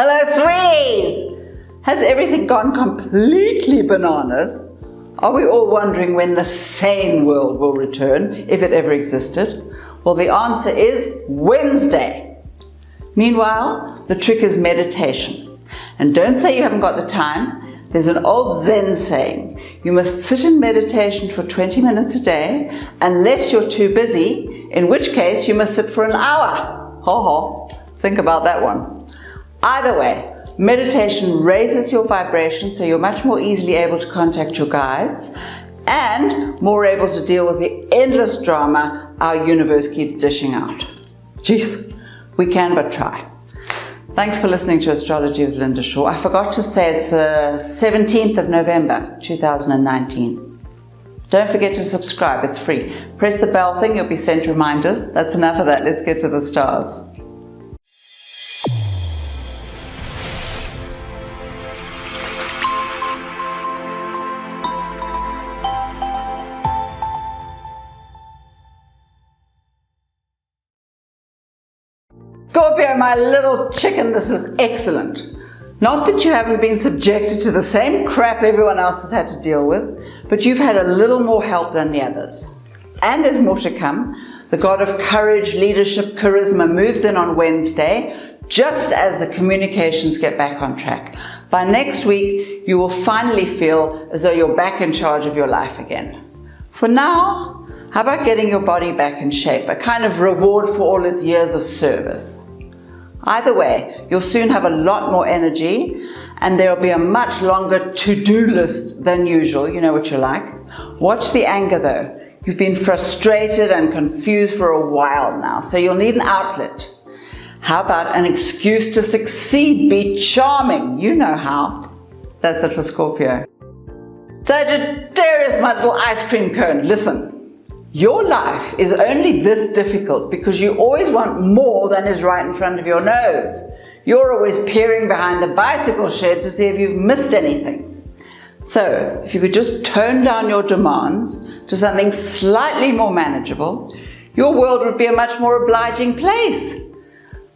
Hello, sweeties! Has everything gone completely bananas? Are we all wondering when the sane world will return, if it ever existed? Well, the answer is Wednesday. Meanwhile, the trick is meditation. And don't say you haven't got the time. There's an old Zen saying, you must sit in meditation for 20 minutes a day, unless you're too busy, in which case you must sit for an hour. Ho ho, think about that one. Either way, meditation raises your vibration so you're much more easily able to contact your guides and more able to deal with the endless drama our universe keeps dishing out. Jeez, we can but try. Thanks for listening to Astrology with Linda Shaw. I forgot to say it's the 17th of November 2019. Don't forget to subscribe, it's free. Press the bell thing, you'll be sent reminders. That's enough of that, let's get to the stars. Scorpio, my little chicken, this is excellent. Not that you haven't been subjected to the same crap everyone else has had to deal with, but you've had a little more help than the others. And there's more to come. The god of courage, leadership, charisma moves in on Wednesday, just as the communications get back on track. By next week, you will finally feel as though you're back in charge of your life again. For now, how about getting your body back in shape, a kind of reward for all its years of service? Either way, you'll soon have a lot more energy and there'll be a much longer to-do list than usual. You know what you're like. Watch the anger though. You've been frustrated and confused for a while now, so you'll need an outlet. How about an excuse to succeed? Be charming. You know how. That's it for Scorpio. Sagittarius, my little ice cream cone. Listen. Your life is only this difficult because you always want more than is right in front of your nose. You're always peering behind the bicycle shed to see if you've missed anything. So, if you could just tone down your demands to something slightly more manageable, your world would be a much more obliging place.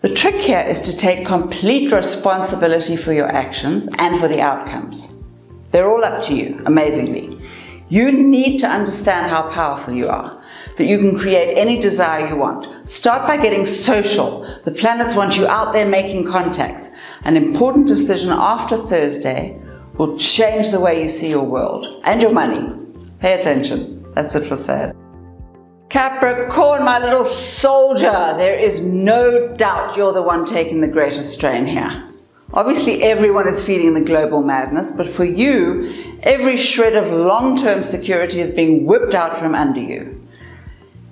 The trick here is to take complete responsibility for your actions and for the outcomes. They're all up to you, amazingly. You need to understand how powerful you are, that you can create any desire you want. Start by getting social. The planets want you out there making contacts. An important decision after Thursday will change the way you see your world and your money. Pay attention. That's it for Sag. Capricorn, my little soldier, there is no doubt you're the one taking the greatest strain here. Obviously, everyone is feeling the global madness, but for you, every shred of long-term security is being whipped out from under you.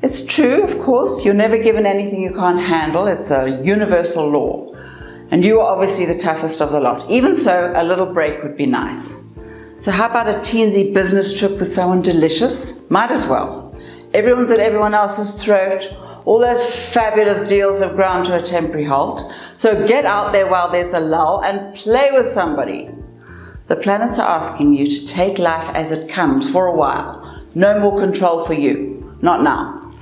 It's true, of course, you're never given anything you can't handle. It's a universal law. And you are obviously the toughest of the lot. Even so, a little break would be nice. So how about a teensy business trip with someone delicious? Might as well. Everyone's at everyone else's throat. All those fabulous deals have ground to a temporary halt. So get out there while there's a lull and play with somebody. The planets are asking you to take life as it comes for a while. No more control for you. Not now.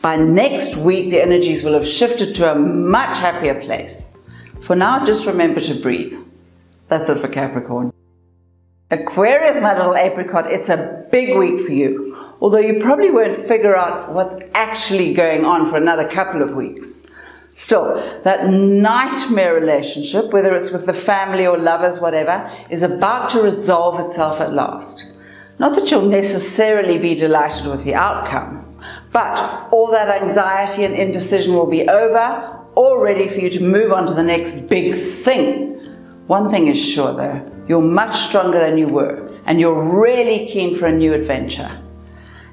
By next week, the energies will have shifted to a much happier place. For now, just remember to breathe. That's it for Capricorn. Aquarius, my little apricot, it's a big week for you. Although you probably won't figure out what's actually going on for another couple of weeks. Still, that nightmare relationship, whether it's with the family or lovers, whatever, is about to resolve itself at last. Not that you'll necessarily be delighted with the outcome, but all that anxiety and indecision will be over, all ready for you to move on to the next big thing. One thing is sure though, you're much stronger than you were, and you're really keen for a new adventure.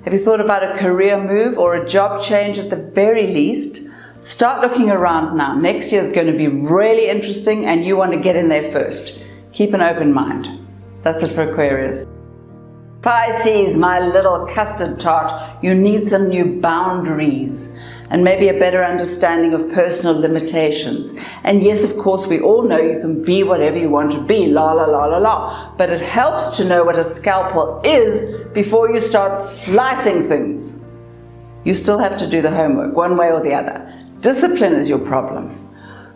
Have you thought about a career move or a job change at the very least? Start looking around now. Next year is going to be really interesting and you want to get in there first. Keep an open mind. That's it for Aquarius. Pisces, my little custard tart, you need some new boundaries and maybe a better understanding of personal limitations. And yes, of course, we all know you can be whatever you want to be, la la la la la. But it helps to know what a scalpel is before you start slicing things. You still have to do the homework, one way or the other. Discipline is your problem.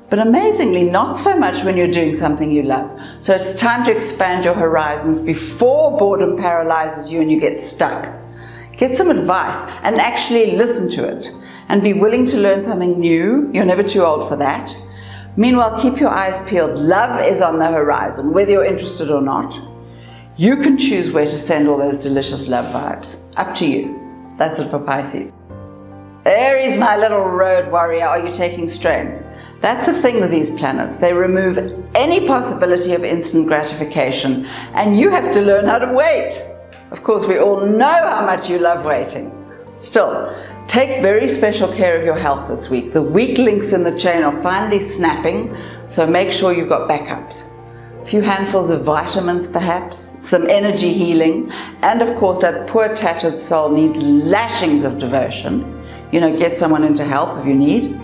but amazingly not so much when you're doing something you love. So it's time to expand your horizons before boredom paralyzes you and you get stuck. Get some advice and actually listen to it, and be willing to learn something new. You're never too old for that. Meanwhile, keep your eyes peeled. Love is on the horizon, whether you're interested or not. You can choose where to send all those delicious love vibes. Up to you. That's it for Pisces. Aries, my little road warrior, are you taking strain? That's the thing with these planets. They remove any possibility of instant gratification, and you have to learn how to wait. Of course, we all know how much you love waiting. Still, take very special care of your health this week. The weak links in the chain are finally snapping, so make sure you've got backups. A few handfuls of vitamins perhaps, some energy healing, and of course that poor tattered soul needs lashings of devotion. Get someone in to help if you need.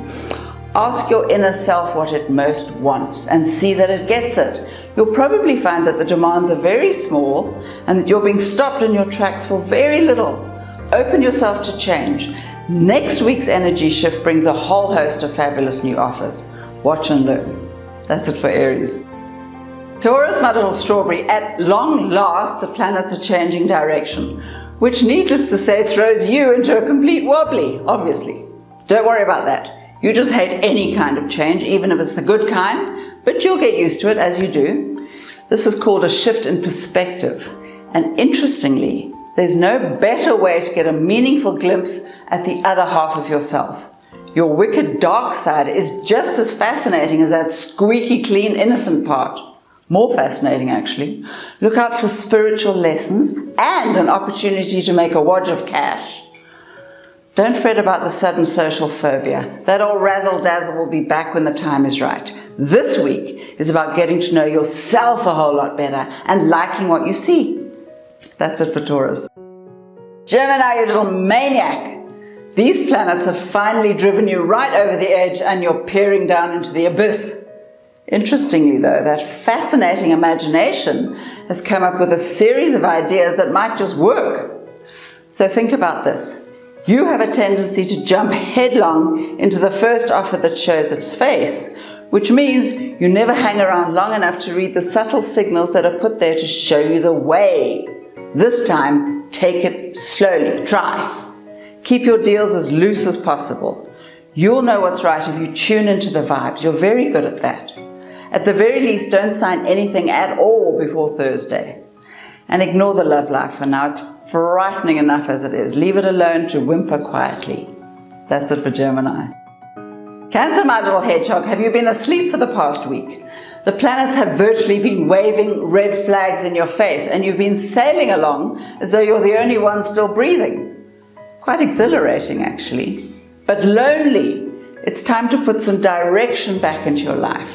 Ask your inner self what it most wants and see that it gets it. You'll probably find that the demands are very small and that you're being stopped in your tracks for very little. Open yourself to change. Next week's energy shift brings a whole host of fabulous new offers. Watch and learn. That's it for Aries. Taurus, my little strawberry, at long last the planets are changing direction, which needless to say throws you into a complete wobbly, obviously. Don't worry about that. You just hate any kind of change, even if it's the good kind, but you'll get used to it as you do. This is called a shift in perspective. And interestingly, there's no better way to get a meaningful glimpse at the other half of yourself. Your wicked dark side is just as fascinating as that squeaky clean innocent part. More fascinating, actually. Look out for spiritual lessons and an opportunity to make a wad of cash. Don't fret about the sudden social phobia. That old razzle-dazzle will be back when the time is right. This week is about getting to know yourself a whole lot better and liking what you see. That's it for Taurus. Gemini, you little maniac. These planets have finally driven you right over the edge and you're peering down into the abyss. Interestingly though, that fascinating imagination has come up with a series of ideas that might just work. So think about this. You have a tendency to jump headlong into the first offer that shows its face, which means you never hang around long enough to read the subtle signals that are put there to show you the way. This time, take it slowly. Try. Keep your deals as loose as possible. You'll know what's right if you tune into the vibes. You're very good at that. At the very least, don't sign anything at all before Thursday. And ignore the love life for now. It's frightening enough as it is. Leave it alone to whimper quietly. That's it for Gemini. Cancer, my little hedgehog, have you been asleep for the past week? The planets have virtually been waving red flags in your face, and you've been sailing along as though you're the only one still breathing. Quite exhilarating, actually. But lonely. It's time to put some direction back into your life.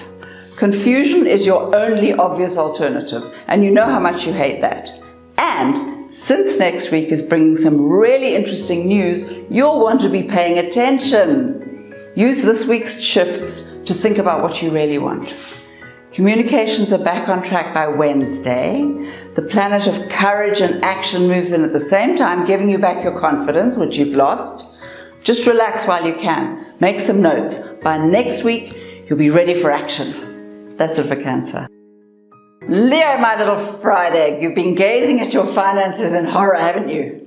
Confusion is your only obvious alternative, and you know how much you hate that. And since next week is bringing some really interesting news, you'll want to be paying attention. Use this week's shifts to think about what you really want. Communications are back on track by Wednesday. The planet of courage and action moves in at the same time, giving you back your confidence, which you've lost. Just relax while you can. Make some notes. By next week, you'll be ready for action. That's it for Cancer. Leo, my little fried egg, you've been gazing at your finances in horror, haven't you?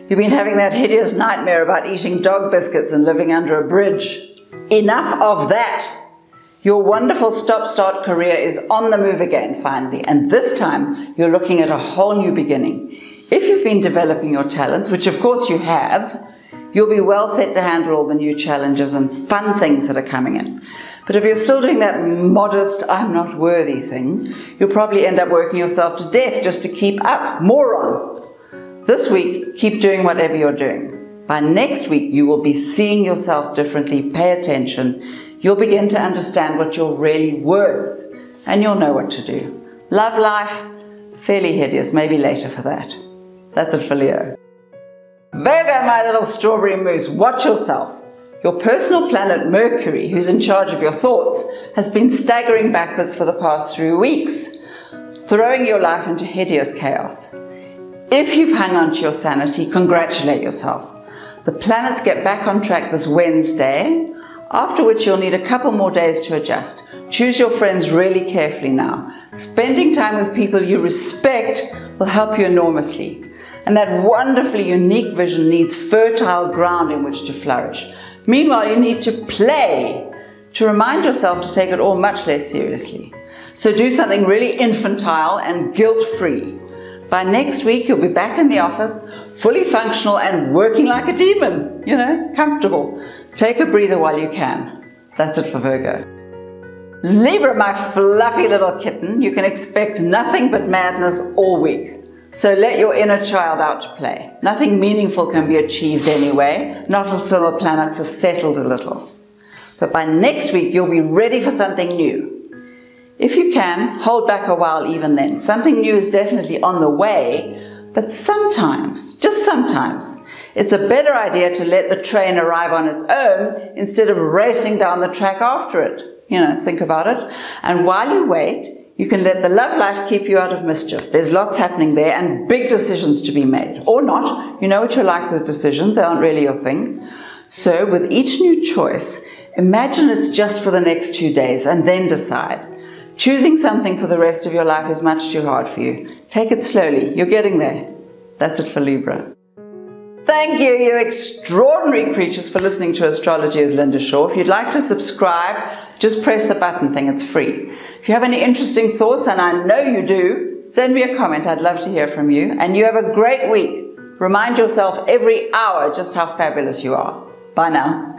You've been having that hideous nightmare about eating dog biscuits and living under a bridge. Enough of that! Your wonderful stop-start career is on the move again, finally, and this time you're looking at a whole new beginning. If you've been developing your talents, which of course you have, you'll be well set to handle all the new challenges and fun things that are coming in. But if you're still doing that modest, I'm not worthy thing, you'll probably end up working yourself to death just to keep up. Moron! This week, keep doing whatever you're doing. By next week, you will be seeing yourself differently. Pay attention. You'll begin to understand what you're really worth, and you'll know what to do. Love life, fairly hideous, maybe later for that. That's it for Leo. Virgo, my little strawberry mousse, watch yourself. Your personal planet Mercury, who's in charge of your thoughts, has been staggering backwards for the past 3 weeks, throwing your life into hideous chaos. If you've hung on to your sanity, congratulate yourself. The planets get back on track this Wednesday. after which you'll need a couple more days to adjust. Choose your friends really carefully now. Spending time with people you respect will help you enormously. And that wonderfully unique vision needs fertile ground in which to flourish. Meanwhile, you need to play to remind yourself to take it all much less seriously. So do something really infantile and guilt-free. By next week, you'll be back in the office, fully functional and working like a demon, comfortable. Take a breather while you can. That's it for Virgo. Libra, my fluffy little kitten, you can expect nothing but madness all week. So let your inner child out to play. Nothing meaningful can be achieved anyway, not until the planets have settled a little. But by next week, you'll be ready for something new. If you can, hold back a while even then. Something new is definitely on the way, but sometimes, just sometimes, it's a better idea to let the train arrive on its own instead of racing down the track after it. Think about it. And while you wait, you can let the love life keep you out of mischief. There's lots happening there and big decisions to be made. Or not. You know what you're like with decisions. They aren't really your thing. So with each new choice, imagine it's just for the next 2 days and then decide. Choosing something for the rest of your life is much too hard for you. Take it slowly. You're getting there. That's it for Libra. Thank you, you extraordinary creatures, for listening to Astrology with Linda Shaw. If you'd like to subscribe, just press the button thing. It's free. If you have any interesting thoughts, and I know you do, send me a comment. I'd love to hear from you. And you have a great week. Remind yourself every hour just how fabulous you are. Bye now.